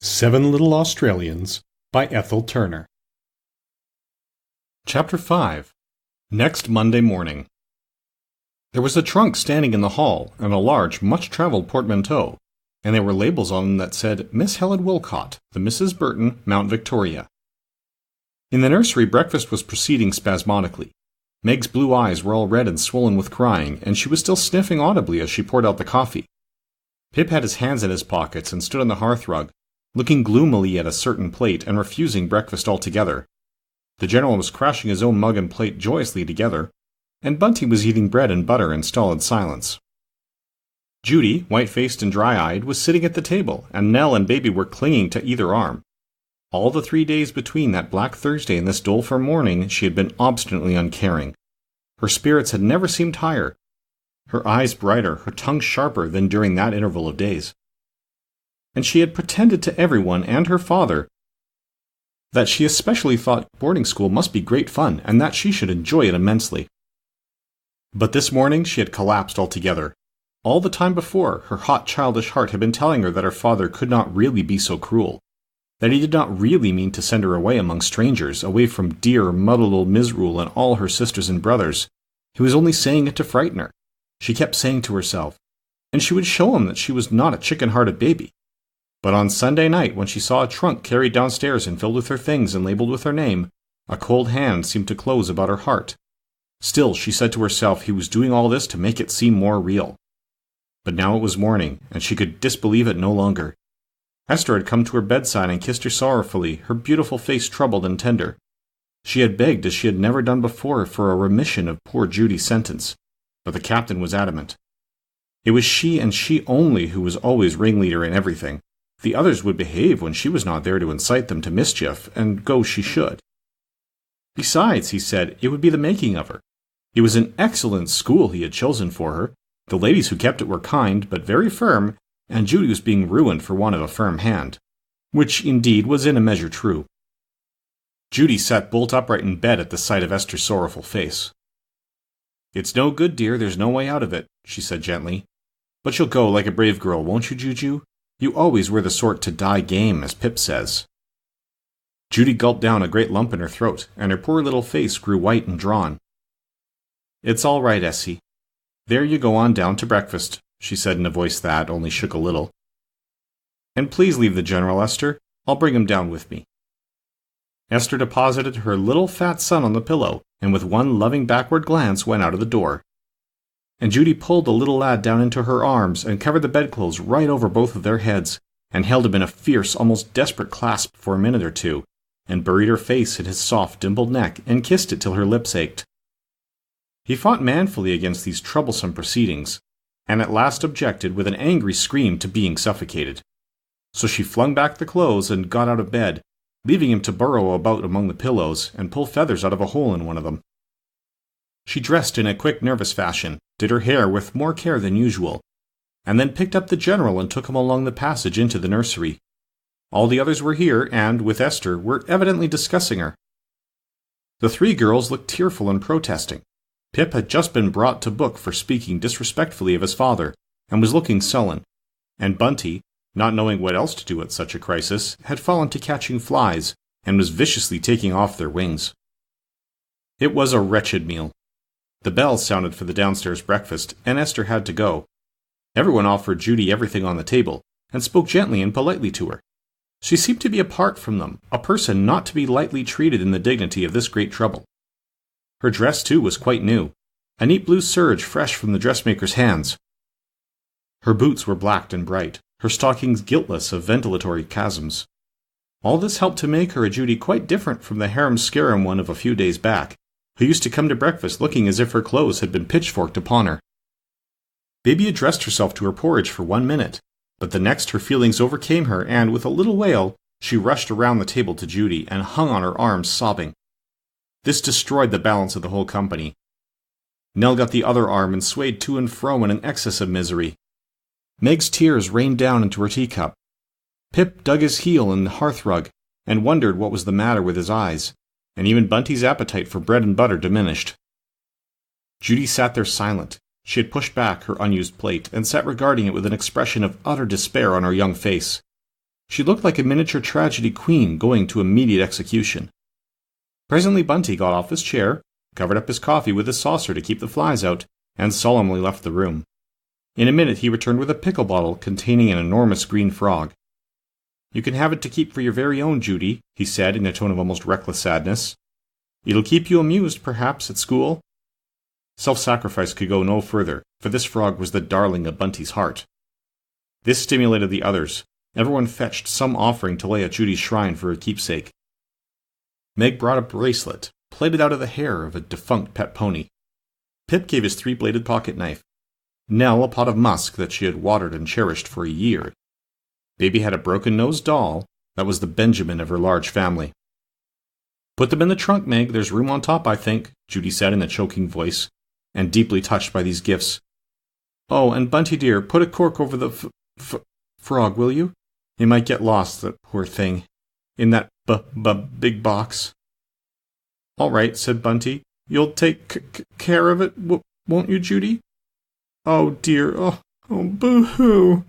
Seven Little Australians by Ethel Turner. Chapter 5. Next Monday Morning. There was a trunk standing in the hall, and a large, much-traveled portmanteau, and there were labels on them that said, Miss Helen Wilcott, the Mrs. Burton, Mount Victoria. In the nursery, breakfast was proceeding spasmodically. Meg's blue eyes were all red and swollen with crying, and she was still sniffing audibly as she poured out the coffee. Pip had his hands in his pockets and stood on the hearthrug, looking gloomily at a certain plate and refusing breakfast altogether. The General was crashing his own mug and plate joyously together, and Bunty was eating bread and butter in stolid silence. Judy, white-faced and dry-eyed, was sitting at the table, and Nell and Baby were clinging to either arm. All the 3 days between that black Thursday and this doleful morning she had been obstinately uncaring. Her spirits had never seemed higher, her eyes brighter, her tongue sharper than during that interval of days. And she had pretended to everyone and her father that she especially thought boarding school must be great fun and that she should enjoy it immensely. But this morning she had collapsed altogether. All the time before, her hot childish heart had been telling her that her father could not really be so cruel, that he did not really mean to send her away among strangers, away from dear, muddled old Misrule and all her sisters and brothers. He was only saying it to frighten her. She kept saying to herself, and she would show him that she was not a chicken-hearted baby. But on Sunday night, when she saw a trunk carried downstairs and filled with her things and labeled with her name, a cold hand seemed to close about her heart. Still, she said to herself he was doing all this to make it seem more real. But now it was morning, and she could disbelieve it no longer. Esther had come to her bedside and kissed her sorrowfully, her beautiful face troubled and tender. She had begged, as she had never done before, for a remission of poor Judy's sentence, but the captain was adamant. It was she and she only who was always ringleader in everything. The others would behave when she was not there to incite them to mischief, and go she should. Besides, he said, it would be the making of her. It was an excellent school he had chosen for her. The ladies who kept it were kind, but very firm, and Judy was being ruined for want of a firm hand, which indeed was in a measure true. Judy sat bolt upright in bed at the sight of Esther's sorrowful face. "It's no good, dear, there's no way out of it," she said gently. "But you'll go like a brave girl, won't you, Juju? You always were the sort to die game, as Pip says." Judy gulped down a great lump in her throat, and her poor little face grew white and drawn. "It's all right, Essie. There you go on down to breakfast," she said in a voice that only shook a little. "And please leave the General, Esther. I'll bring him down with me." Esther deposited her little fat son on the pillow, and with one loving backward glance went out of the door. And Judy pulled the little lad down into her arms and covered the bedclothes right over both of their heads, and held him in a fierce, almost desperate clasp for a minute or two, and buried her face in his soft, dimpled neck and kissed it till her lips ached. He fought manfully against these troublesome proceedings, and at last objected with an angry scream to being suffocated. So she flung back the clothes and got out of bed, leaving him to burrow about among the pillows and pull feathers out of a hole in one of them. She dressed in a quick, nervous fashion, did her hair with more care than usual, and then picked up the General and took him along the passage into the nursery. All the others were here, and, with Esther, were evidently discussing her. The 3 girls looked tearful and protesting. Pip had just been brought to book for speaking disrespectfully of his father, and was looking sullen, and Bunty, not knowing what else to do at such a crisis, had fallen to catching flies, and was viciously taking off their wings. It was a wretched meal. The bell sounded for the downstairs breakfast, and Esther had to go. Everyone offered Judy everything on the table, and spoke gently and politely to her. She seemed to be apart from them, a person not to be lightly treated in the dignity of this great trouble. Her dress, too, was quite new, a neat blue serge fresh from the dressmaker's hands. Her boots were black and bright, her stockings guiltless of ventilatory chasms. All this helped to make her a Judy quite different from the harum-scarum one of a few days back, who used to come to breakfast looking as if her clothes had been pitchforked upon her. Baby addressed herself to her porridge for 1 minute, but the next her feelings overcame her, and, with a little wail, she rushed around the table to Judy and hung on her arms, sobbing. This destroyed the balance of the whole company. Nell got the other arm and swayed to and fro in an excess of misery. Meg's tears rained down into her teacup. Pip dug his heel in the hearthrug and wondered what was the matter with his eyes, and even Bunty's appetite for bread and butter diminished. Judy sat there silent. She had pushed back her unused plate and sat regarding it with an expression of utter despair on her young face. She looked like a miniature tragedy queen going to immediate execution. Presently Bunty got off his chair, covered up his coffee with his saucer to keep the flies out, and solemnly left the room. In a minute he returned with a pickle bottle containing an enormous green frog. "You can have it to keep for your very own, Judy," he said in a tone of almost reckless sadness. "It'll keep you amused, perhaps, at school." Self-sacrifice could go no further, for this frog was the darling of Bunty's heart. This stimulated the others. Everyone fetched some offering to lay at Judy's shrine for a keepsake. Meg brought a bracelet, plaited out of the hair of a defunct pet pony. Pip gave his 3-bladed pocket knife. Nell a pot of musk that she had watered and cherished for a year. Baby had a broken-nosed doll that was the Benjamin of her large family. "Put them in the trunk, Meg. There's room on top, I think," Judy said in a choking voice, and deeply touched by these gifts. "Oh, and Bunty dear, put a cork over the frog, will you? It might get lost, that poor thing, in that big box." "All right," said Bunty. "You'll take care of it, won't you, Judy?" "Oh, dear, oh, boo-hoo."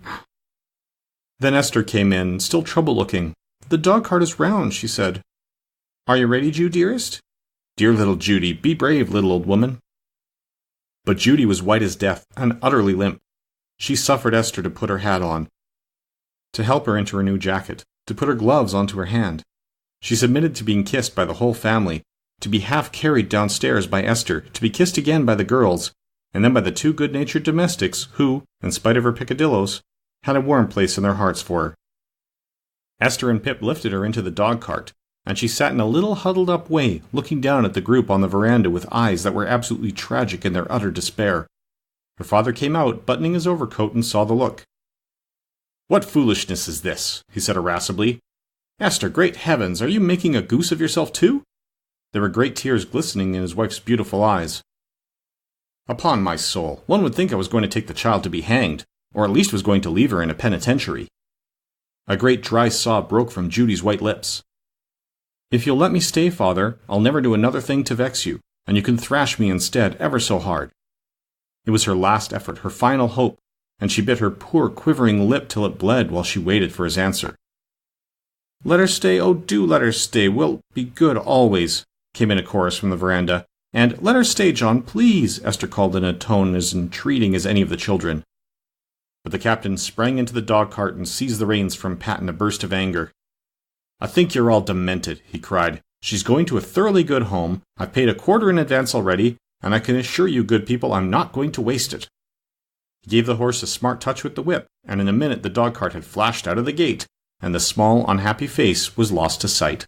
Then Esther came in, still trouble-looking. "The dog-cart is round," she said. "Are you ready, Ju, dearest?" "Dear little Judy, be brave, little old woman." But Judy was white as death, and utterly limp. She suffered Esther to put her hat on, to help her into her new jacket, to put her gloves onto her hand. She submitted to being kissed by the whole family, to be half carried downstairs by Esther, to be kissed again by the girls, and then by the 2 good-natured domestics who, in spite of her peccadilloes, had a warm place in their hearts for her. Esther and Pip lifted her into the dog-cart, and she sat in a little huddled-up way, looking down at the group on the veranda with eyes that were absolutely tragic in their utter despair. Her father came out, buttoning his overcoat, and saw the look. "What foolishness is this?" he said irascibly. "Esther, great heavens, are you making a goose of yourself too?" There were great tears glistening in his wife's beautiful eyes. "Upon my soul, one would think I was going to take the child to be hanged, or at least was going to leave her in a penitentiary." A great dry sob broke from Judy's white lips. "If you'll let me stay, father, I'll never do another thing to vex you, and you can thrash me instead ever so hard." It was her last effort, her final hope, and she bit her poor quivering lip till it bled while she waited for his answer. "Let her stay, oh do let her stay, we'll be good always," came in a chorus from the veranda, and "Let her stay, John, please," Esther called in a tone as entreating as any of the children. But the captain sprang into the dog-cart and seized the reins from Pat in a burst of anger. "I think you're all demented," he cried. "She's going to a thoroughly good home. I've paid a quarter in advance already, and I can assure you, good people, I'm not going to waste it." He gave the horse a smart touch with the whip, and in a minute the dog-cart had flashed out of the gate, and the small, unhappy face was lost to sight.